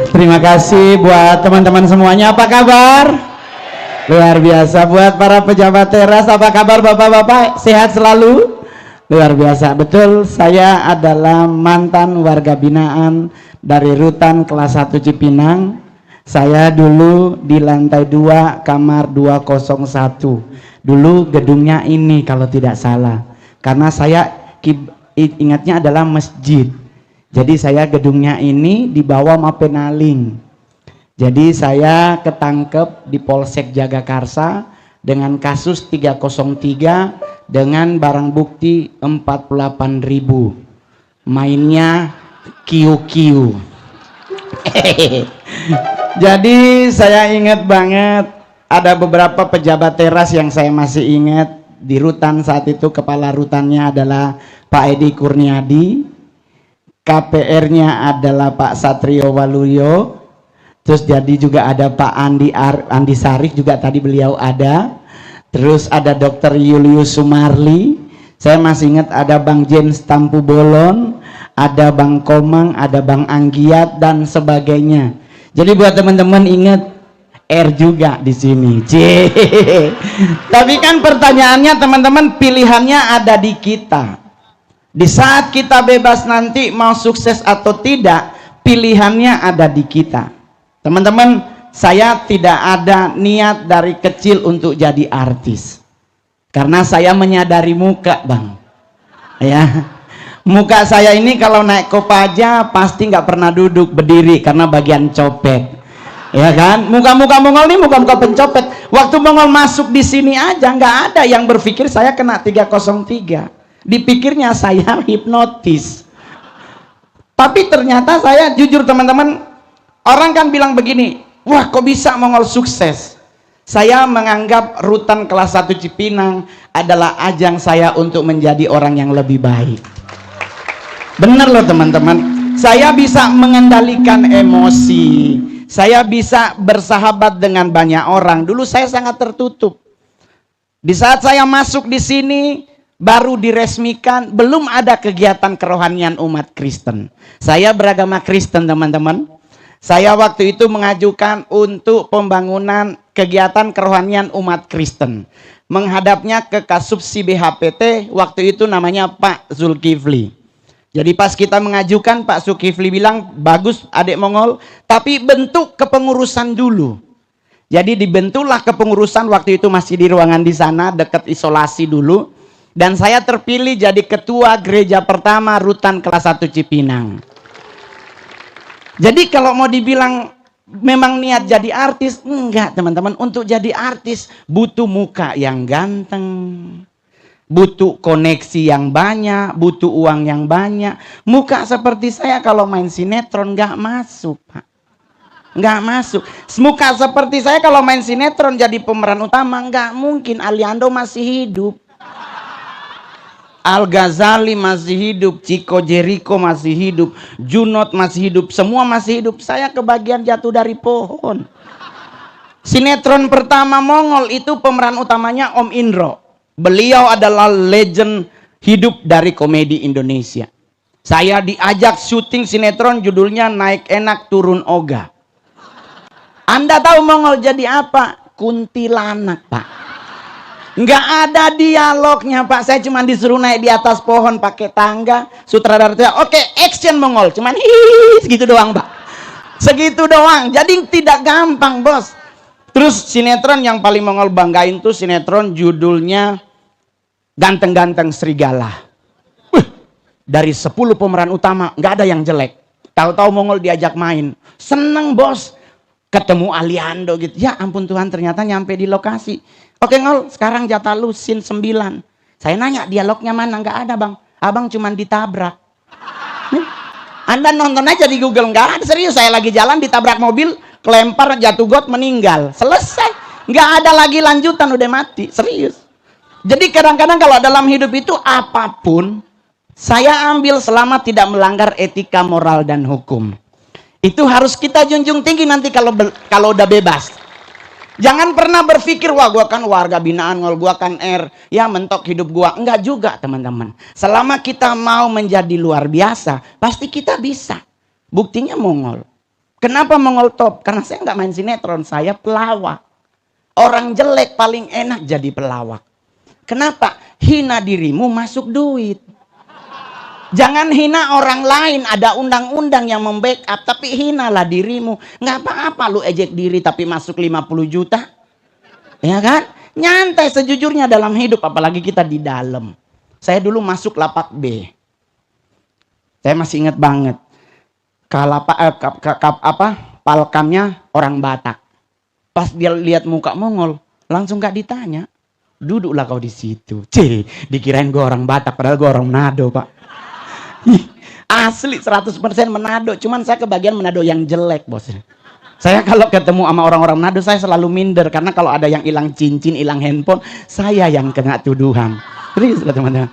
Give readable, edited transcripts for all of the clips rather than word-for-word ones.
Terima kasih buat teman-teman semuanya. Apa kabar? Luar biasa. Buat para pejabat teras, apa kabar bapak-bapak? Sehat selalu? Luar biasa. Betul, saya adalah mantan warga binaan dari Rutan kelas 1 Cipinang. Saya dulu di lantai 2 kamar 201. Dulu gedungnya ini kalau tidak salah. Karena saya ingatnya adalah masjid. Jadi saya gedungnya ini dibawa sama penaling. Jadi saya ketangkep di Polsek Jagakarsa dengan kasus 303 dengan barang bukti 48.000. Mainnya QQ. Jadi saya ingat banget ada beberapa pejabat teras yang saya masih ingat di Rutan saat itu. Kepala Rutannya adalah Pak Edi Kurniadi. KPR-nya adalah Pak Satrio Waluyo, terus jadi juga ada Pak Andi Sarif juga tadi beliau ada, terus ada Dr. Julius Sumarli, saya masih ingat ada Bang James Tampu Bolon, ada Bang Komang, ada Bang Anggiat dan sebagainya. Jadi buat teman-teman ingat R juga di sini. Tapi kan pertanyaannya teman-teman, pilihannya ada di kita. Di saat kita bebas nanti mau sukses atau tidak, pilihannya ada di kita. Teman-teman, saya tidak ada niat dari kecil untuk jadi artis. Karena saya menyadari muka, Bang. Ya. Muka saya ini kalau naik Kopaja pasti nggak pernah duduk berdiri karena bagian copet. Ya kan? Muka-muka Mongol ini muka-muka pencopet. Waktu Mongol masuk di sini aja nggak ada yang berpikir saya kena 303. Dipikirnya saya hipnotis. Tapi ternyata saya jujur teman-teman, orang kan bilang begini, wah kok bisa Mongol sukses. Saya menganggap Rutan kelas 1 Cipinang adalah ajang saya untuk menjadi orang yang lebih baik. Bener loh teman-teman, saya bisa mengendalikan emosi, saya bisa bersahabat dengan banyak orang. Dulu saya sangat tertutup. Di saat saya masuk di sini baru diresmikan, belum ada kegiatan kerohanian umat Kristen. Saya beragama Kristen teman-teman. Saya waktu itu mengajukan untuk pembangunan kegiatan kerohanian umat Kristen. Menghadapnya ke Kasubsi BHPT, waktu itu namanya Pak Zulkifli. Jadi pas kita mengajukan, Pak Zulkifli bilang, bagus adik Mongol, tapi bentuk kepengurusan dulu. Jadi dibentuklah kepengurusan, waktu itu masih di ruangan di sana, dekat isolasi dulu. Dan saya terpilih jadi ketua gereja pertama Rutan kelas 1 Cipinang. Jadi kalau mau dibilang memang niat jadi artis, enggak teman-teman. Untuk jadi artis butuh muka yang ganteng, butuh koneksi yang banyak, butuh uang yang banyak. Muka seperti saya kalau main sinetron nggak masuk, Pak. Nggak masuk. Muka seperti saya kalau main sinetron jadi pemeran utama nggak mungkin. Aliando masih hidup, Al Ghazali masih hidup, Chico Jericho masih hidup, Junot masih hidup, semua masih hidup. Saya kebagian jatuh dari pohon. Sinetron pertama Mongol itu pemeran utamanya Om Indro. Beliau adalah legend hidup dari komedi Indonesia. Saya diajak syuting sinetron judulnya Naik Enak Turun Oga. Anda tahu Mongol jadi apa? Kuntilanak, Pak. Nggak ada dialognya, Pak. Saya cuma disuruh naik di atas pohon pakai tangga. Sutradara oke, action Mongol. Cuman gitu doang, Pak. Segitu doang. Jadi tidak gampang, Bos. Terus sinetron yang paling Mongol banggain tuh sinetron judulnya Ganteng-Ganteng Serigala. Dari 10 pemeran utama nggak ada yang jelek. Tahu-tahu Mongol diajak main. Seneng, Bos. Ketemu Aliando gitu. Ya ampun Tuhan, ternyata nyampe di lokasi. Oke Ngol, sekarang jatah lu scene 9. Saya nanya dialognya mana, nggak ada Bang. Abang cuman ditabrak. Anda nonton aja di Google, nggak ada. Serius, saya lagi jalan ditabrak mobil, kelempar jatuh got meninggal. Selesai. Nggak ada lagi lanjutan, udah mati. Serius. Jadi kadang-kadang kalau dalam hidup itu apapun saya ambil selama tidak melanggar etika, moral dan hukum. Itu harus kita junjung tinggi nanti kalau udah bebas. Jangan pernah berpikir, wah gua kan warga binaan, gua kan ya mentok hidup gua. Enggak juga teman-teman. Selama kita mau menjadi luar biasa, pasti kita bisa. Buktinya Mongol. Kenapa Mongol top? Karena saya nggak main sinetron, saya pelawak. Orang jelek paling enak jadi pelawak. Kenapa? Hina dirimu masuk duit. Jangan hina orang lain, ada undang-undang yang membackup, tapi hinalah dirimu. Nggak apa-apa lu ejek diri tapi masuk 50 juta. Ya kan? Nyantai sejujurnya dalam hidup, apalagi kita di dalam. Saya dulu masuk lapak B. Saya masih ingat banget. Palkamnya orang Batak. Pas dia lihat muka Mongol, langsung gak ditanya. Duduklah kau di situ. Dikirain gue orang Batak, padahal gue orang Manado, Pak. Asli 100% Manado. Cuman saya kebagian Manado yang jelek, bos. Saya kalau ketemu sama orang-orang Manado, saya selalu minder. Karena kalau ada yang hilang cincin, hilang handphone, saya yang kena tuduhan. Serius lah teman-teman.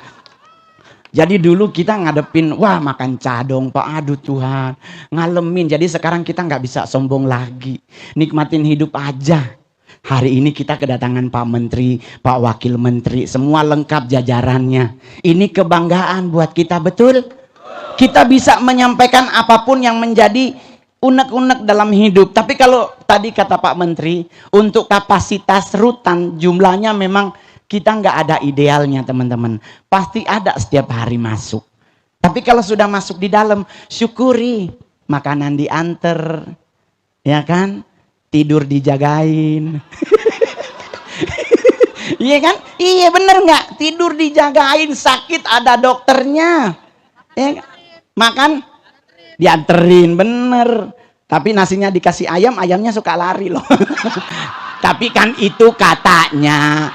Jadi dulu kita ngadepin, wah makan cadong Pak, aduh Tuhan, ngalemin. Jadi sekarang kita nggak bisa sombong lagi, nikmatin hidup aja. Hari ini kita kedatangan Pak Menteri, Pak Wakil Menteri, semua lengkap jajarannya. Ini kebanggaan buat kita, betul? Kita bisa menyampaikan apapun yang menjadi unek-unek dalam hidup. Tapi kalau tadi kata Pak Menteri, untuk kapasitas rutan jumlahnya memang kita nggak ada idealnya teman-teman. Pasti ada setiap hari masuk. Tapi kalau sudah masuk di dalam, syukuri. Makanan diantar, ya kan? Tidur dijagain. Iya kan? Iya bener nggak? Tidur dijagain, sakit ada dokternya. Ya, makan dianterin, bener. Tapi nasinya dikasih ayam, ayamnya suka lari loh. Tapi kan itu katanya.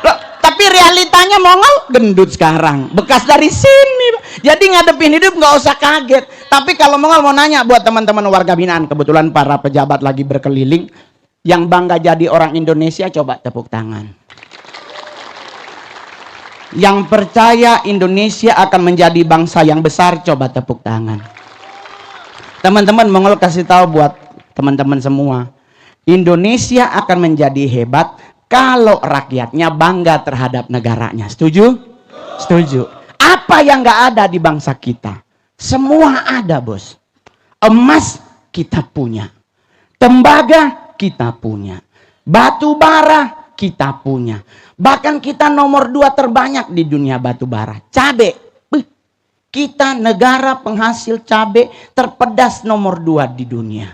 Loh, tapi realitanya Mongol gendut sekarang. Bekas dari sini. Jadi ngadepin hidup nggak usah kaget. Tapi kalau Mongol mau nanya buat teman-teman warga binaan, kebetulan para pejabat lagi berkeliling, yang bangga jadi orang Indonesia, coba tepuk tangan. Yang percaya Indonesia akan menjadi bangsa yang besar, coba tepuk tangan. Teman-teman, Mongol kasih tahu buat teman-teman semua, Indonesia akan menjadi hebat kalau rakyatnya bangga terhadap negaranya. Setuju? Setuju. Apa yang nggak ada di bangsa kita? Semua ada, bos. Emas kita punya, tembaga kita punya, batu bara kita punya. Bahkan kita nomor 2 terbanyak di dunia batu bara. Cabe. Kita negara penghasil cabai terpedas nomor 2 di dunia.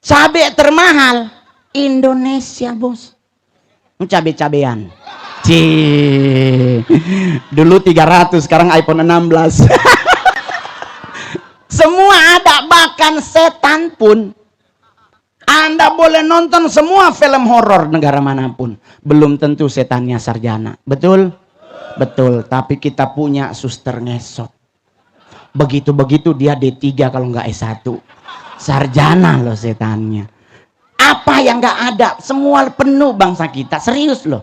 Cabai termahal Indonesia, bos. Cabai-cabean. Dulu 300, sekarang iPhone 16. Semua ada, bahkan setan pun. Anda boleh nonton semua film horor negara manapun, belum tentu setannya sarjana. Betul? Betul, tapi kita punya suster ngesot. Begitu-begitu dia D3 kalau nggak S1. Sarjana loh setannya. Apa yang nggak ada? Semua penuh bangsa kita, serius loh.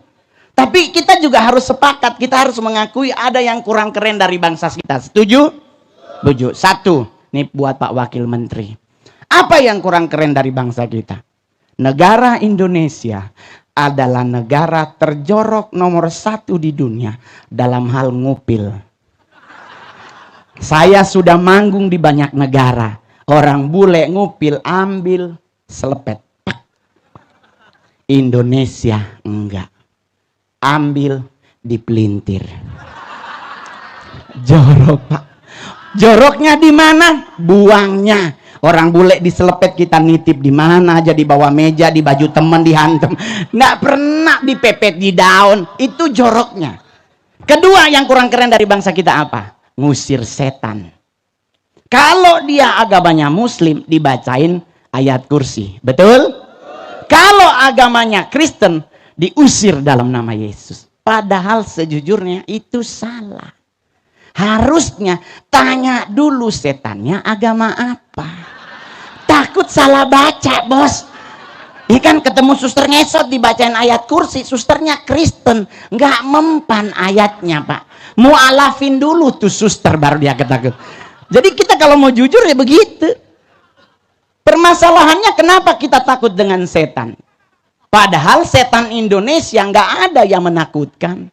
Tapi kita juga harus sepakat, kita harus mengakui ada yang kurang keren dari bangsa kita. Setuju? Setuju. 1, nih buat Pak Wakil Menteri. Apa yang kurang keren dari bangsa kita? Negara Indonesia adalah negara terjorok nomor 1 di dunia dalam hal ngupil. Saya sudah manggung di banyak negara. Orang bule ngupil, ambil selepet. Indonesia enggak. Ambil dipelintir. Jorok, Pak. Joroknya di mana? Buangnya. Orang bule diselepet kita nitip di mana aja, di bawah meja, di baju teman dihantem. Nggak pernah dipepet di daun. Itu joroknya. Kedua yang kurang keren dari bangsa kita apa? Ngusir setan. Kalau dia agamanya Muslim, dibacain ayat kursi. Betul? Kalau agamanya Kristen, diusir dalam nama Yesus. Padahal sejujurnya itu salah. Harusnya tanya dulu setannya agama apa. Takut salah baca, bos. Ini kan ketemu suster ngesot dibacain ayat kursi, susternya Kristen, nggak mempan ayatnya, Pak. Mu'alafin dulu tuh suster baru dia ketakut. Jadi kita kalau mau jujur ya begitu. Permasalahannya kenapa kita takut dengan setan? Padahal setan Indonesia nggak ada yang menakutkan.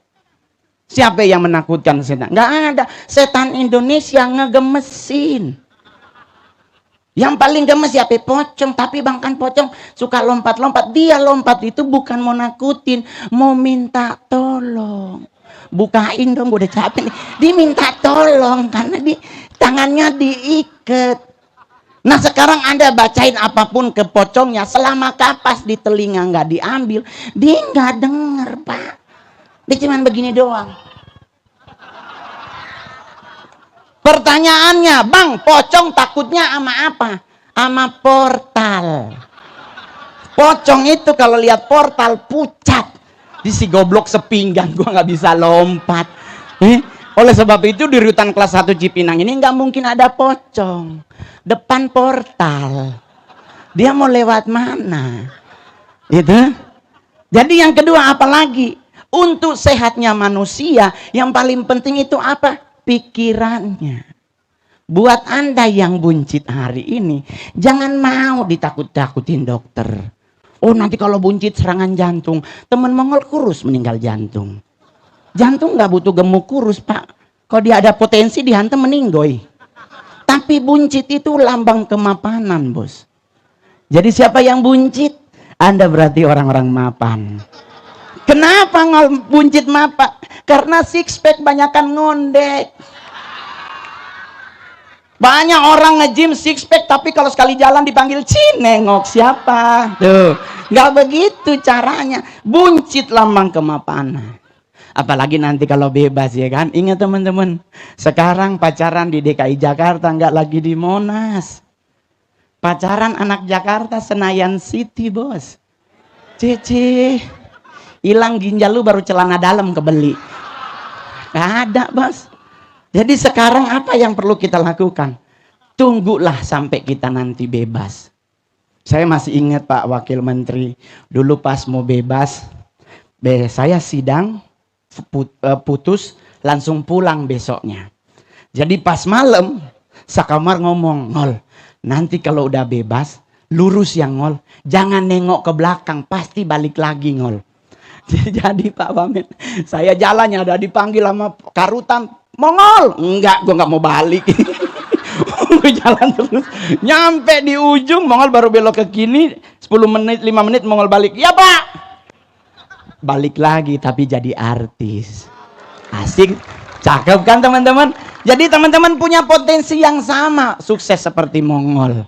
Siapa yang menakutkan setan? Nggak ada. Setan Indonesia ngegemesin. Yang paling gemes siapa? Pocong. Tapi bahkan pocong suka lompat-lompat. Dia lompat itu bukan mau nakutin, mau minta tolong. Bukain dong, gue udah capek nih. Dia minta tolong karena tangannya diikat. Nah sekarang Anda bacain apapun ke pocongnya, selama kapas di telinga nggak diambil, dia nggak denger, Pak. Dia cuma begini doang. Pertanyaannya, Bang, pocong takutnya sama apa? Sama portal. Pocong itu kalau lihat portal pucat. Di si goblok sepinggang, gua nggak bisa lompat. Oleh sebab itu di rutan kelas 1 Cipinang ini nggak mungkin ada pocong. Depan portal. Dia mau lewat mana? Gitu. Jadi yang kedua apa lagi? Untuk sehatnya manusia, yang paling penting itu apa? Pikirannya. Buat Anda yang buncit hari ini, jangan mau ditakut-takutin dokter. Oh nanti kalau buncit serangan jantung, temen Mongol kurus meninggal jantung. Jantung nggak butuh gemuk kurus, Pak. Kalau dia ada potensi dihantam meninggoy. Tapi buncit itu lambang kemapanan, bos. Jadi siapa yang buncit? Anda berarti orang-orang mapan. Kenapa buncit mapa? Karena six pack banyakan ngondek. Banyak orang nge-gym six pack, tapi kalau sekali jalan dipanggil nengok siapa? Tuh, nggak begitu caranya. Buncit lambang kemapanan. Apalagi nanti kalau bebas ya kan. Ingat teman-teman, sekarang pacaran di DKI Jakarta nggak lagi di Monas. Pacaran anak Jakarta Senayan City, bos. Cece, hilang ginjal lu baru celana dalam kebeli. Nggak ada, bos. Jadi sekarang apa yang perlu kita lakukan? Tunggulah sampai kita nanti bebas. Saya masih ingat Pak Wakil Menteri, dulu pas mau bebas, saya sidang, putus, langsung pulang besoknya. Jadi pas malam, sakamar ngomong, Ngol, nanti kalau udah bebas, lurus ya Ngol, jangan nengok ke belakang, pasti balik lagi Ngol. Jadi Pak Wamen, saya jalannya ada dipanggil sama karutan, Mongol, enggak, gue nggak mau balik. Gue jalan terus, nyampe di ujung, Mongol baru belok ke kiri, 10 menit, 5 menit Mongol balik, ya Pak. Balik lagi tapi jadi artis. Asik, cakep kan teman-teman? Jadi teman-teman punya potensi yang sama, sukses seperti Mongol.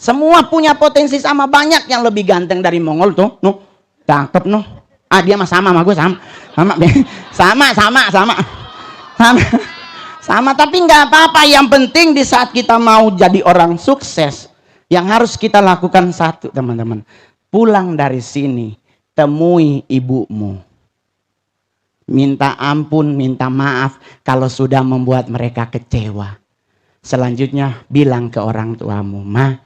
Semua punya potensi sama, banyak yang lebih ganteng dari Mongol tuh, nuh, cakep nuh. Ah dia mah sama gue sama, tapi nggak apa-apa. Yang penting di saat kita mau jadi orang sukses, yang harus kita lakukan satu teman-teman, pulang dari sini temui ibumu, minta ampun, minta maaf kalau sudah membuat mereka kecewa. Selanjutnya bilang ke orang tuamu, Ma,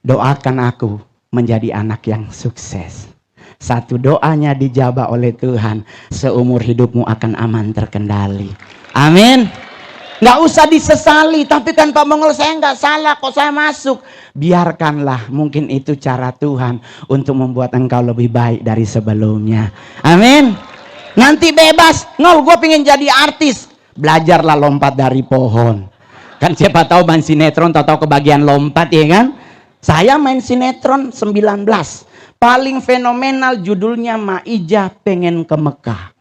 doakan aku menjadi anak yang sukses. Satu doanya dijawab oleh Tuhan, seumur hidupmu akan aman terkendali. Amin. Nggak usah disesali, tapi kan Pak Mongol saya nggak salah kok saya masuk. Biarkanlah, mungkin itu cara Tuhan untuk membuat engkau lebih baik dari sebelumnya. Amin. Nanti bebas, Ngol gue pengen jadi artis. Belajarlah lompat dari pohon. Kan siapa tahu main sinetron, tahu-tahu kebagian lompat ya kan. Saya main sinetron 19. Paling fenomenal judulnya Maijah Pengen ke Mekah.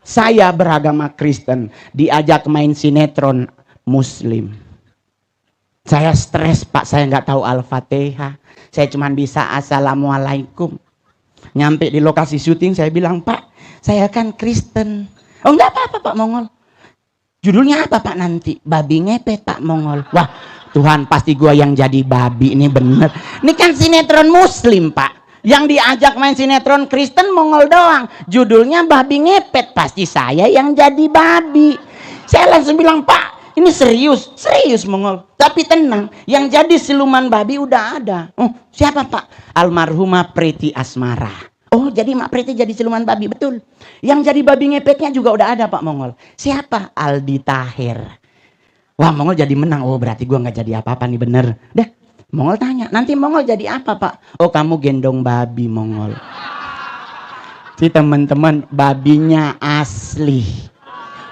Saya beragama Kristen, diajak main sinetron Muslim. Saya stres Pak, saya nggak tahu Al-Fatihah. Saya cuma bisa Assalamualaikum. Nyampe di lokasi syuting saya bilang, Pak, saya kan Kristen. Oh nggak apa-apa Pak Mongol. Judulnya apa Pak nanti? Babi ngepet Pak Mongol. Wah Tuhan, pasti gua yang jadi babi, ini bener. Ini kan sinetron Muslim Pak. Yang diajak main sinetron Kristen Mongol doang. Judulnya babi ngepet, pasti saya yang jadi babi. Saya langsung bilang, Pak, ini serius Mongol. Tapi tenang, yang jadi siluman babi udah ada. Oh, siapa Pak? Almarhumah Preti Asmara. Oh, jadi Mak Preti jadi siluman babi, betul. Yang jadi babi ngepetnya juga udah ada Pak Mongol. Siapa? Aldi Tahir. Wah, Mongol jadi menang. Oh, berarti gua nggak jadi apa-apa nih, bener. Deh. Mongol tanya, nanti Mongol jadi apa Pak? Oh kamu gendong babi Mongol. Si teman-teman, babinya asli.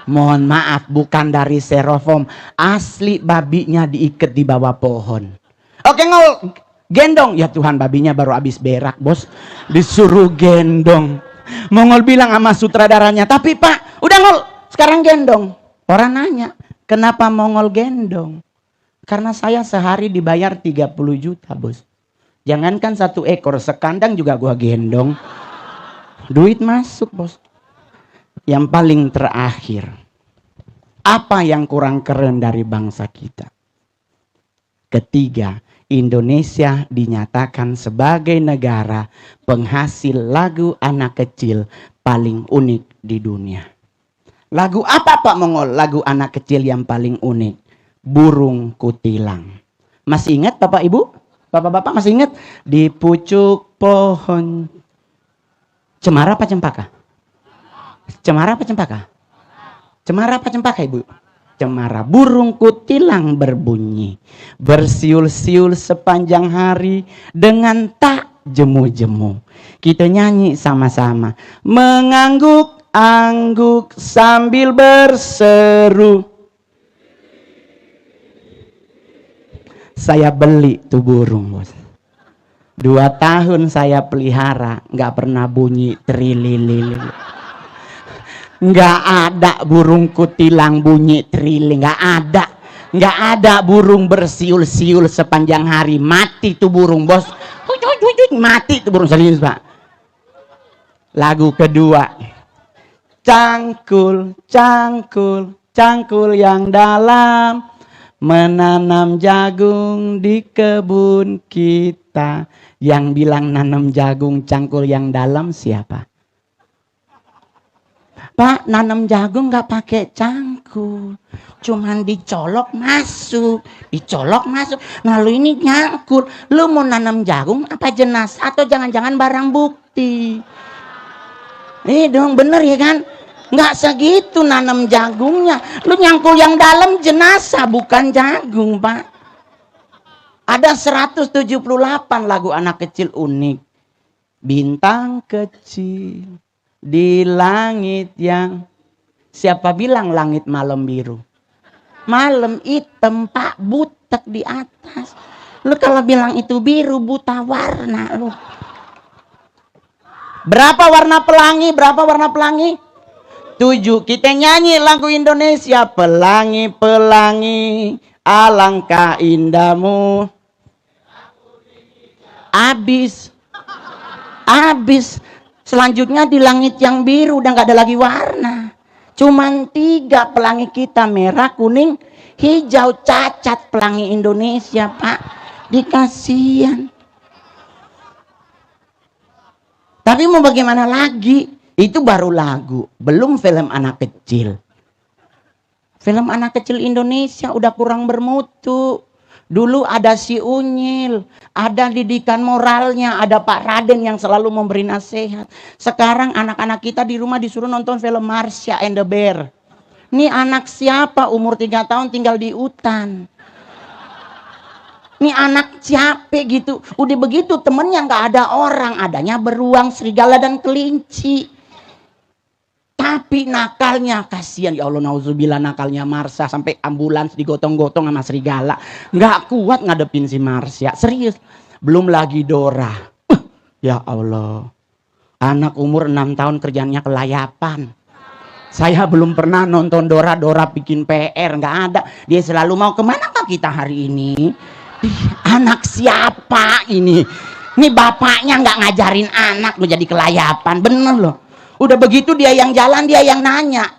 Mohon maaf, bukan dari styrofoam. Asli babinya diikat di bawah pohon. Oke, Ngol, gendong. Ya Tuhan, babinya baru habis berak, bos. Disuruh gendong. Mongol bilang sama sutradaranya, tapi Pak, udah Ngol, sekarang gendong. Orang nanya, kenapa Mongol gendong? Karena saya sehari dibayar 30 juta, bos. Jangankan 1 ekor, sekandang juga gua gendong. Duit masuk, bos. Yang paling terakhir, apa yang kurang keren dari bangsa kita? Ketiga, Indonesia dinyatakan sebagai negara penghasil lagu anak kecil paling unik di dunia. Lagu apa Pak Mongol? Lagu anak kecil yang paling unik, Burung Kutilang. Masih ingat Bapak Ibu? Bapak-bapak masih ingat? Di pucuk pohon. Cemara apa cempaka? Cemara apa cempaka? Cemara apa cempaka Ibu? Cemara. Burung kutilang berbunyi, bersiul-siul sepanjang hari dengan tak jemu-jemu. Kita nyanyi sama-sama, mengangguk-angguk sambil berseru. Saya beli tuh burung, bos. 2 tahun saya pelihara, nggak pernah bunyi trililili. Nggak ada burung kutilang bunyi trilili, nggak ada. Nggak ada burung bersiul-siul sepanjang hari. Mati tuh burung, bos. Mati tuh burung, serius Pak. Lagu kedua, cangkul, cangkul, cangkul yang dalam, menanam jagung di kebun kita. Yang bilang nanam jagung cangkul yang dalam siapa? Pak, nanam jagung nggak pakai cangkul, cuman dicolok masuk, dicolok masuk. Nah lu ini nyangkul, lu mau nanam jagung apa jenazah atau jangan-jangan barang bukti? Dong bener ya kan? Nggak segitu nanam jagungnya, lu nyangkul yang dalam jenazah bukan jagung Pak. Ada 178 lagu anak kecil unik. Bintang kecil di langit yang, siapa bilang langit malam biru? Malam hitam Pak, butek di atas. Lu kalau bilang itu biru, buta warna lu. Berapa warna pelangi? Berapa warna pelangi? 7. Kita nyanyi lagu Indonesia, pelangi pelangi alangkah indahmu. Abis selanjutnya di langit yang biru udah nggak ada lagi warna, cuman 3 pelangi kita, merah, kuning, hijau. Cacat pelangi Indonesia Pak, dikasihan. Tapi mau bagaimana lagi, itu baru lagu, belum film anak kecil. Film anak kecil Indonesia udah kurang bermutu. Dulu ada si Unyil, ada didikan moralnya, ada Pak Raden yang selalu memberi nasihat. Sekarang anak-anak kita di rumah disuruh nonton film Marsha and the Bear. Ini anak siapa umur 3 tahun tinggal di hutan? Ini anak siapa gitu? Udah begitu temennya nggak ada orang, adanya beruang, serigala dan kelinci. Tapi nakalnya, kasihan ya Allah, nauzubillah, nakalnya Marsha sampai ambulans digotong-gotong sama serigala. Nggak kuat ngadepin si Marsha, serius. Belum lagi Dora. Ya Allah, anak umur 6 tahun kerjanya kelayapan. Saya belum pernah nonton Dora bikin PR, nggak ada. Dia selalu mau, kemana kah kita hari ini? Anak siapa ini? Ini bapaknya nggak ngajarin anak lo jadi kelayapan, bener loh. Udah begitu dia yang jalan, dia yang nanya,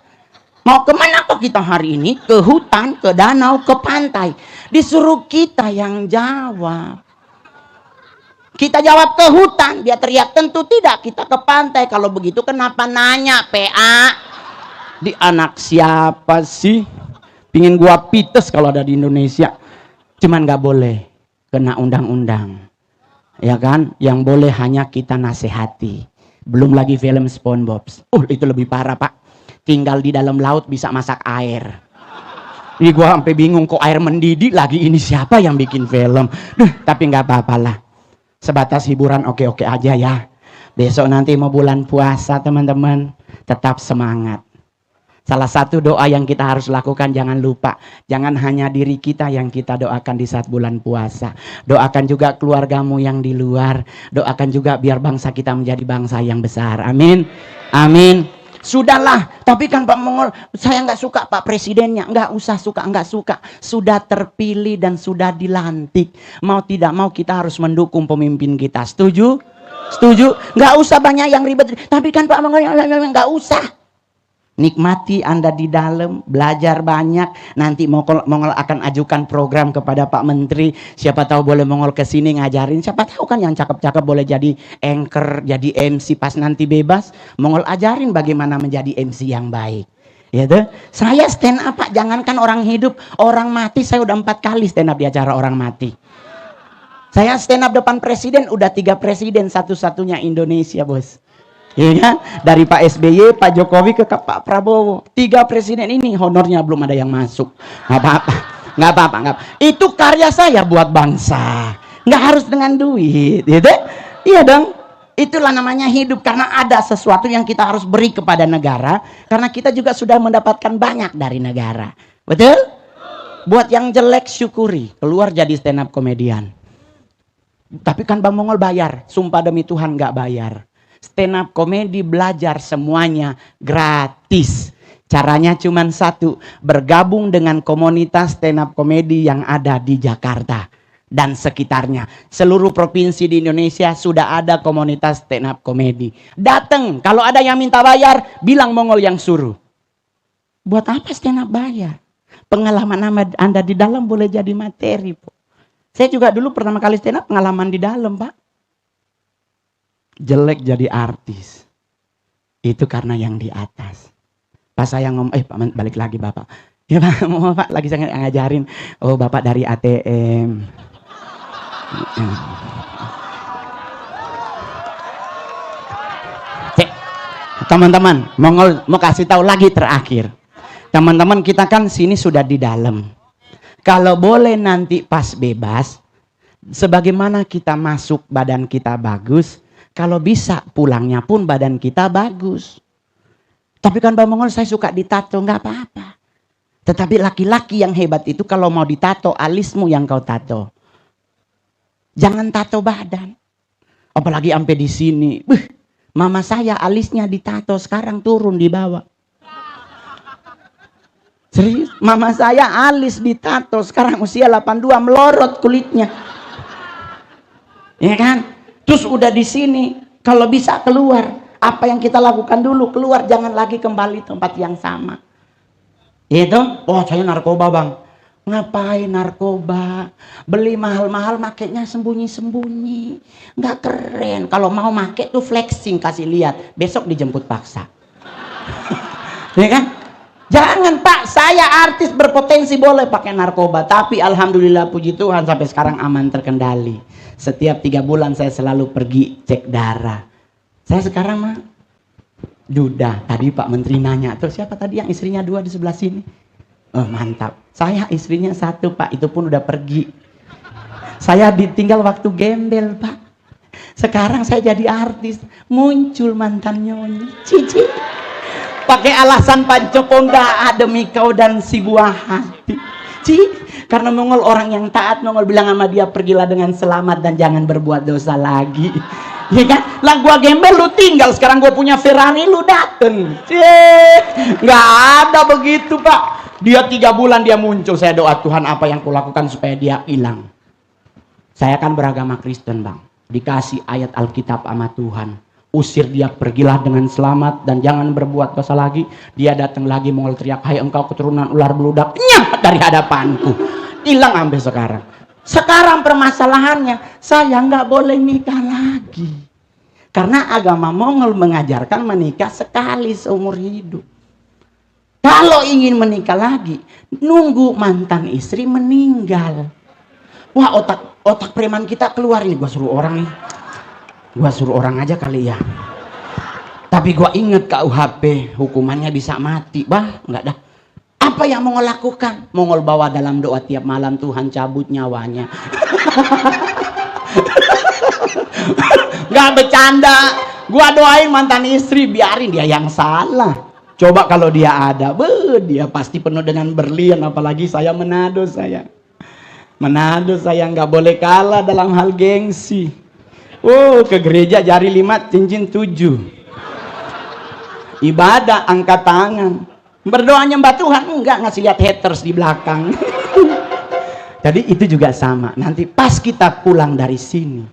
mau kemana kok kita hari ini? Ke hutan, ke danau, ke pantai. Disuruh kita yang jawab. Kita jawab ke hutan, dia teriak tentu tidak, kita ke pantai. Kalau begitu kenapa nanya PA? Di anak siapa sih? Pingin gua pites kalau ada di Indonesia. Cuman gak boleh kena undang-undang. Ya kan? Yang boleh hanya kita nasihati. Belum lagi film SpongeBob. Itu lebih parah Pak. Tinggal di dalam laut bisa masak air. Ini gua sampai bingung, kok air mendidih lagi, ini siapa yang bikin film? Tapi nggak apa-apa lah. Sebatas hiburan oke-oke aja ya. Besok nanti mau bulan puasa teman-teman, tetap semangat. Salah satu doa yang kita harus lakukan, jangan lupa, jangan hanya diri kita yang kita doakan di saat bulan puasa. Doakan juga keluargamu yang di luar. Doakan juga biar bangsa kita menjadi bangsa yang besar. Amin. Amin. Sudahlah, tapi kan Pak Mongol, saya nggak suka Pak Presidennya. Nggak usah suka, nggak suka. Sudah terpilih dan sudah dilantik. Mau tidak mau kita harus mendukung pemimpin kita. Setuju? Setuju? Nggak usah banyak yang ribet. Tapi kan Pak Mongol, nggak usah. Nikmati Anda di dalam, belajar banyak. Nanti Mongol akan ajukan program kepada Pak Menteri. Siapa tahu boleh Mongol ke sini ngajarin. Siapa tahu kan yang cakep-cakep boleh jadi anchor, jadi MC pas nanti bebas. Mongol ajarin bagaimana menjadi MC yang baik. Ya tuh. Saya stand up Pak, jangankan orang hidup, orang mati saya udah 4 kali stand up di acara orang mati. Saya stand up depan presiden, udah 3 presiden, satu-satunya Indonesia, bos. Ya kan? Dari Pak SBY, Pak Jokowi ke Pak Prabowo. 3 presiden ini honornya belum ada yang masuk. Nggak apa-apa, nggak apa-apa, nggak. Itu karya saya buat bangsa. Nggak harus dengan duit, gitu? Iya dong. Itulah namanya hidup, karena ada sesuatu yang kita harus beri kepada negara, karena kita juga sudah mendapatkan banyak dari negara. Betul? Buat yang jelek syukuri, keluar jadi stand up komedian. Tapi kan Bang Mongol bayar, sumpah demi Tuhan nggak bayar. Stand up komedi belajar semuanya gratis. Caranya cuma satu, bergabung dengan komunitas stand up komedi yang ada di Jakarta dan sekitarnya. Seluruh provinsi di Indonesia sudah ada komunitas stand up komedi. Datang, kalau ada yang minta bayar, bilang Mongol yang suruh. Buat apa stand up bayar? Pengalaman Anda di dalam boleh jadi materi, Pak. Saya juga dulu pertama kali stand up pengalaman di dalam, Pak. Jelek jadi artis. Itu karena yang di atas. Pas saya ngomong, Pak balik lagi Bapak. Ya Pak, mau Pak lagi saya ngajarin. Oh Bapak dari ATM. Teman-teman, mau kasih tahu lagi terakhir. Teman-teman kita kan sini sudah di dalam. Kalau boleh nanti pas bebas, sebagaimana kita masuk badan kita bagus, kalau bisa pulangnya pun badan kita bagus. Tapi kan Bang Mongol saya suka ditato, nggak apa-apa. Tetapi laki-laki yang hebat itu kalau mau ditato, alismu yang kau tato. Jangan tato badan. Apalagi sampai di sini. Mama saya alisnya ditato, sekarang turun di bawah. Serius, mama saya alis ditato, sekarang usia 82 melorot kulitnya. Ya kan? Terus udah di sini, kalau bisa keluar, apa yang kita lakukan dulu, keluar, jangan lagi kembali tempat yang sama. Itu, oh saya narkoba Bang. Ngapain narkoba? Beli mahal-mahal, makainya sembunyi-sembunyi. Nggak keren. Kalau mau make tuh flexing, kasih lihat. Besok dijemput paksa. Ya kan? Jangan Pak, saya artis berpotensi boleh pakai narkoba. Tapi alhamdulillah puji Tuhan sampai sekarang aman terkendali. Setiap 3 bulan saya selalu pergi cek darah. Saya sekarang mah duda. Tadi Pak Menteri nanya, terus siapa tadi yang istrinya 2 di sebelah sini? Oh mantap. Saya istrinya 1 Pak, itu pun udah pergi. Saya ditinggal waktu gembel Pak. Sekarang saya jadi artis, muncul mantan Nyoni. Cici. Pakai alasan pancoponda demi kau dan si buah hati. Karena Mongol orang yang taat, Mongol bilang sama dia, pergilah dengan selamat dan jangan berbuat dosa lagi. Ya kan? Lah gua gembel lu tinggal, sekarang gua punya Ferrari lu dateng. Nggak ada begitu Pak. Dia 3 bulan dia muncul, saya doa Tuhan apa yang kulakukan supaya dia hilang. Saya kan beragama Kristen Bang. Dikasih ayat Alkitab sama Tuhan. Usir dia, pergilah dengan selamat dan jangan berbuat dosa lagi. Dia datang lagi Mongol teriak, hai engkau keturunan ular beludak, nyah dari hadapanku. Hilang sampai sekarang. Sekarang permasalahannya, saya nggak boleh nikah lagi. Karena agama Mongol mengajarkan menikah sekali seumur hidup. Kalau ingin menikah lagi, nunggu mantan istri meninggal. Wah otak preman kita keluar nih, gua suruh orang nih. Gua suruh orang aja kali ya. Tapi gua inget KUHP hukumannya bisa mati. Bah, enggak dah. Apa yang Mongol lakukan? Mongol bawa dalam doa tiap malam, Tuhan cabut nyawanya. Enggak bercanda. Gua doain mantan istri, biarin dia yang salah. Coba kalau dia ada, dia pasti penuh dengan berlian. Apalagi saya Manado, saya nggak boleh kalah dalam hal gengsi. Ke gereja jari 5, cincin 7. Ibadah angkat tangan, berdoa nyembah Tuhan, enggak ngasih lihat haters di belakang. Jadi itu juga sama. Nanti pas kita pulang dari sini,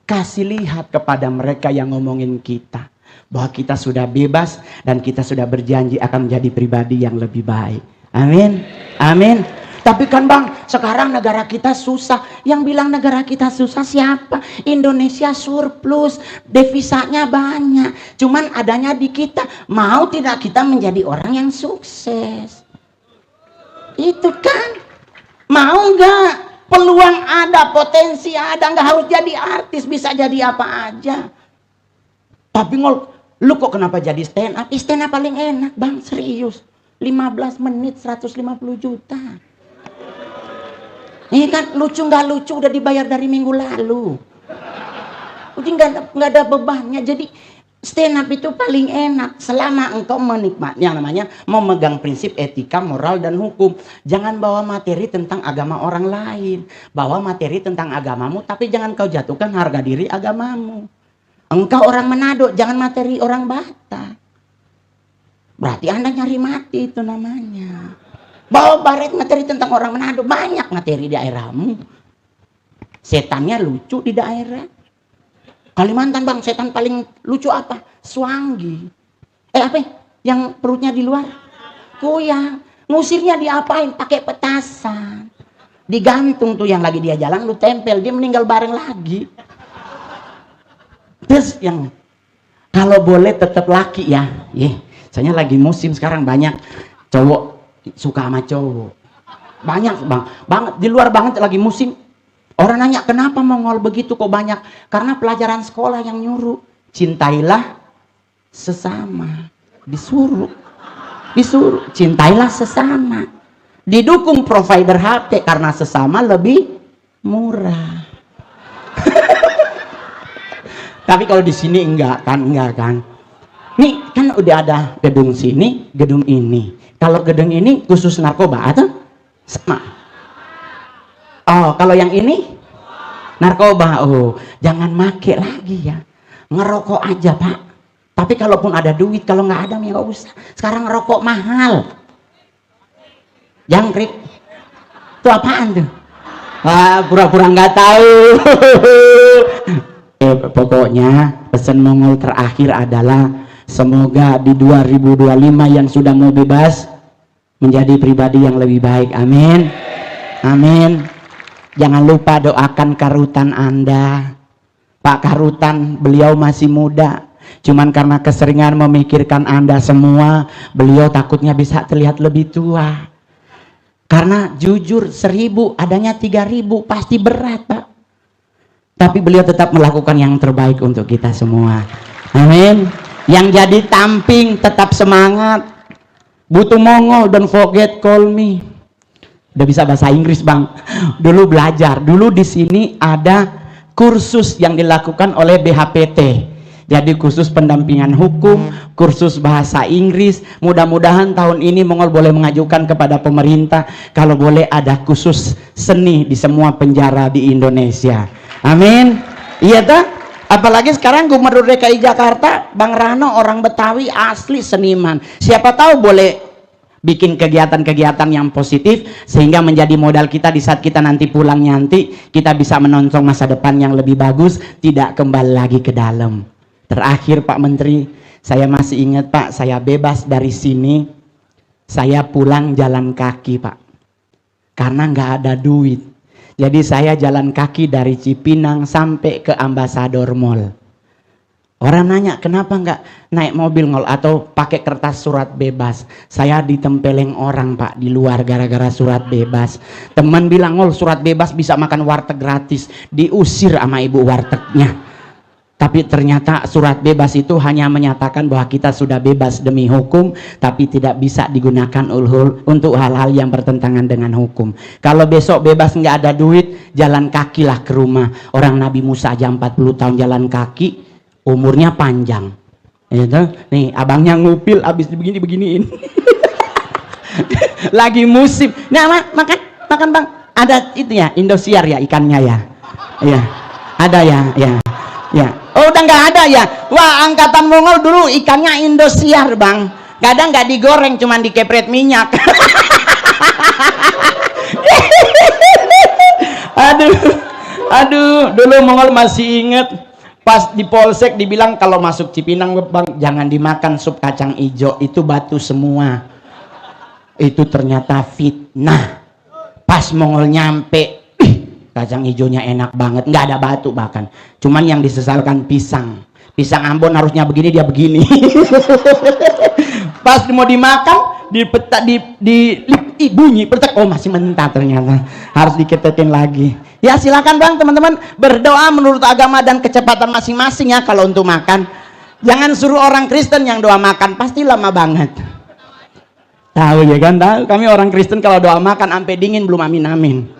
kasih lihat kepada mereka yang ngomongin kita bahwa kita sudah bebas dan kita sudah berjanji akan menjadi pribadi yang lebih baik. Amin. Amin. Tapi kan Bang, sekarang negara kita susah. Yang bilang negara kita susah siapa? Indonesia surplus, devisanya banyak. Cuman adanya di kita. Mau tidak kita menjadi orang yang sukses? Itu kan. Mau nggak? Peluang ada, potensi ada. Nggak harus jadi artis, bisa jadi apa aja. Tapi lu kok kenapa jadi stand up? Stand up paling enak Bang, serius. 15 menit 150 juta. Ini kan lucu nggak lucu udah dibayar dari minggu lalu. Jadi nggak ada bebannya. Jadi stand up itu paling enak selama engkau menikmati yang namanya memegang prinsip etika, moral dan hukum. Jangan bawa materi tentang agama orang lain. Bawa materi tentang agamamu, tapi jangan kau jatuhkan harga diri agamamu. Engkau orang Manado, jangan materi orang Batak. Berarti Anda nyari mati itu namanya. Bawa baret materi tentang orang Manado, banyak materi di daerahmu. Setannya lucu di daerah. Kalimantan Bang, setan paling lucu apa? Swanggi. Apa? Yang perutnya di luar? Kuyang. Ngusirnya diapain? Pakai petasan. Digantung tuh yang lagi dia jalan, lu tempel, dia meninggal bareng lagi. Terus yang kalau boleh tetap laki ya, soalnya lagi musim sekarang banyak cowok suka sama cowok, banyak Bang, banget di luar banget lagi musim. Orang nanya kenapa Mongol begitu kok banyak? Karena pelajaran sekolah yang nyuruh cintailah sesama, disuruh cintailah sesama, didukung provider HP karena sesama lebih murah. Tapi kalau di sini enggak kan. Nih kan udah ada gedung sini, gedung ini. Kalau gedung ini khusus narkoba atau sama? Oh, kalau yang ini narkoba. Oh, jangan make lagi ya. Ngerokok aja, Pak. Tapi kalaupun ada duit, kalau nggak ada ya nggak usah. Sekarang ngerokok mahal. Jangkrik. Itu apaan tuh? Pura-pura nggak tahu. Pokoknya pesan Mongol terakhir adalah semoga di 2025 yang sudah mau bebas menjadi pribadi yang lebih baik. Amin. Amin. Jangan lupa doakan karutan Anda. Pak Karutan, beliau masih muda. Cuman karena keseringan memikirkan Anda semua, beliau takutnya bisa terlihat lebih tua. Karena jujur 1000 adanya 3000 pasti berat Pak. Tapi beliau tetap melakukan yang terbaik untuk kita semua. Amin. Yang jadi tamping tetap semangat. Butuh Mongol, don't forget call me. Udah bisa bahasa Inggris Bang. Dulu belajar. Dulu di sini ada kursus yang dilakukan oleh BHPT. Jadi khusus pendampingan hukum, kursus bahasa Inggris. Mudah-mudahan tahun ini Mongol boleh mengajukan kepada pemerintah kalau boleh ada khusus seni di semua penjara di Indonesia. Amin. Iya tak? Apalagi sekarang Gubernur DKI Jakarta Bang Rano orang Betawi asli seniman. Siapa tahu boleh bikin kegiatan-kegiatan yang positif sehingga menjadi modal kita di saat kita nanti pulang nanti kita bisa menonton masa depan yang lebih bagus, tidak kembali lagi ke dalam. Terakhir Pak Menteri, saya masih ingat Pak, saya bebas dari sini, saya pulang jalan kaki Pak, karena nggak ada duit. Jadi saya jalan kaki dari Cipinang sampai ke Ambassador Mall. Orang nanya kenapa nggak naik mobil Ngol atau pakai kertas surat bebas. Saya ditempeleng orang Pak di luar gara-gara surat bebas. Teman bilang Ngol surat bebas bisa makan warteg gratis. Diusir sama ibu wartegnya. Tapi ternyata surat bebas itu hanya menyatakan bahwa kita sudah bebas demi hukum, tapi tidak bisa digunakan untuk hal-hal yang bertentangan dengan hukum. Kalau besok bebas nggak ada duit, jalan kakilah ke rumah. Orang Nabi Musa aja 40 tahun jalan kaki, umurnya panjang. Itu nih abangnya ngupil abis beginiin. Lagi musim. Nah, makan bang. Ada itu ya Indosiar ya ikannya ya. Iya. Ada ya. Oh udah nggak ada ya. Wah angkatan Mongol dulu ikannya Indosiar bang. Kadang nggak digoreng cuman dikepret minyak. Aduh, dulu Mongol masih inget pas di Polsek dibilang kalau masuk Cipinang bang jangan dimakan sup kacang ijo, itu batu semua. Itu ternyata fitnah. Pas Mongol nyampe, kacang ijonya enak banget, nggak ada batu bahkan. Cuman yang disesalkan pisang Ambon harusnya begini, dia begini. Pas mau dimakan bunyi petak, oh masih mentah ternyata, harus diketekin lagi. Ya silakan bang teman-teman berdoa menurut agama dan kecepatan masing-masing ya. Kalau untuk makan jangan suruh orang Kristen yang doa makan, pasti lama banget. Tahu ya kan, tahu kami orang Kristen kalau doa makan sampai dingin belum amin.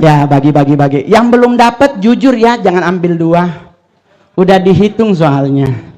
Ya bagi. Yang belum dapat jujur ya, jangan ambil dua, udah dihitung soalnya.